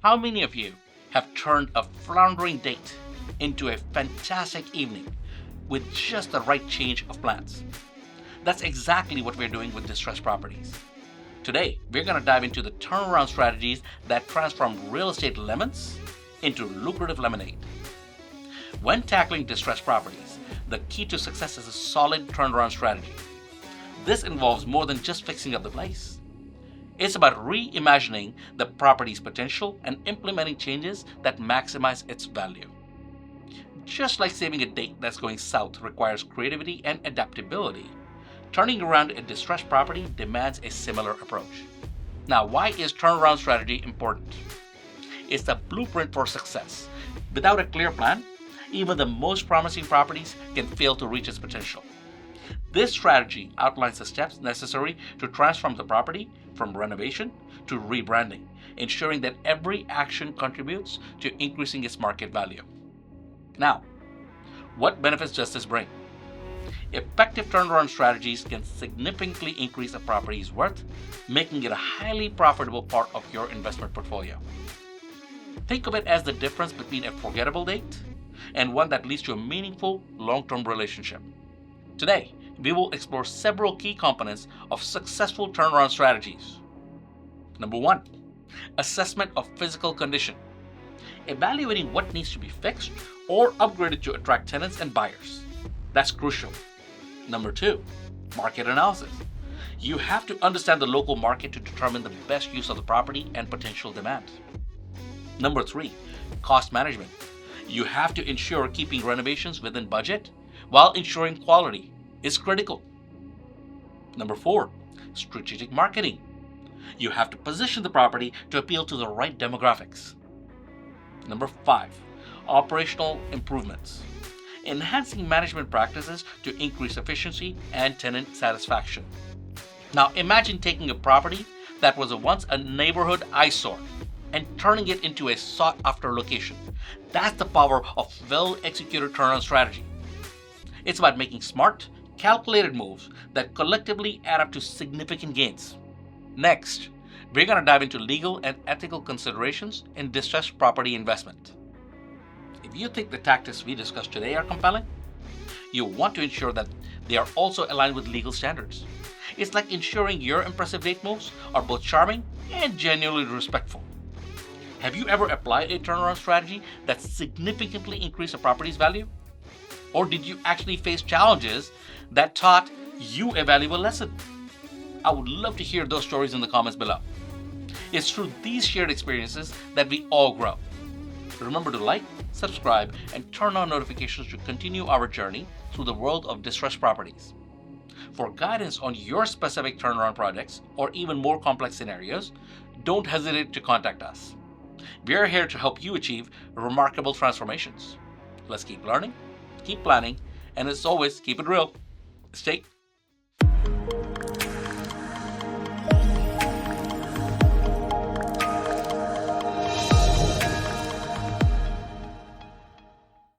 How many of you have turned a floundering date into a fantastic evening with just the right change of plans? That's exactly what we're doing with distressed properties. Today, we're going to dive into the turnaround strategies that transform real estate lemons into lucrative lemonade. When tackling distressed properties, the key to success is a solid turnaround strategy. This involves more than just fixing up the place. It's about reimagining the property's potential and implementing changes that maximize its value. Just like saving a date that's going south requires creativity and adaptability, turning around a distressed property demands a similar approach. Now, why is turnaround strategy important? It's the blueprint for success. Without a clear plan, even the most promising properties can fail to reach its potential. This strategy outlines the steps necessary to transform the property from renovation to rebranding, ensuring that every action contributes to increasing its market value. Now, what benefits does this bring? Effective turnaround strategies can significantly increase a property's worth, making it a highly profitable part of your investment portfolio. Think of it as the difference between a forgettable date and one that leads to a meaningful long-term relationship. Today, we will explore several key components of successful turnaround strategies. Number 1, assessment of physical condition. Evaluating what needs to be fixed or upgraded to attract tenants and buyers. That's crucial. Number 2, market analysis. You have to understand the local market to determine the best use of the property and potential demand. Number 3, cost management. You have to ensure keeping renovations within budget while ensuring quality is critical. Number 4, strategic marketing. You have to position the property to appeal to the right demographics. Number 5, operational improvements. Enhancing management practices to increase efficiency and tenant satisfaction. Now imagine taking a property that was once a neighborhood eyesore and turning it into a sought-after location. That's the power of well-executed turnaround strategy. It's about making smart, calculated moves that collectively add up to significant gains. Next, we're going to dive into legal and ethical considerations in distressed property investment. If you think the tactics we discussed today are compelling, you want to ensure that they are also aligned with legal standards. It's like ensuring your impressive date moves are both charming and genuinely respectful. Have you ever applied a turnaround strategy that significantly increased a property's value? Or did you actually face challenges that taught you a valuable lesson? I would love to hear those stories in the comments below. It's through these shared experiences that we all grow. Remember to like, subscribe, and turn on notifications to continue our journey through the world of distressed properties. For guidance on your specific turnaround projects or even more complex scenarios, don't hesitate to contact us. We are here to help you achieve remarkable transformations. Let's keep learning, keep planning, and as always, keep it real. Stay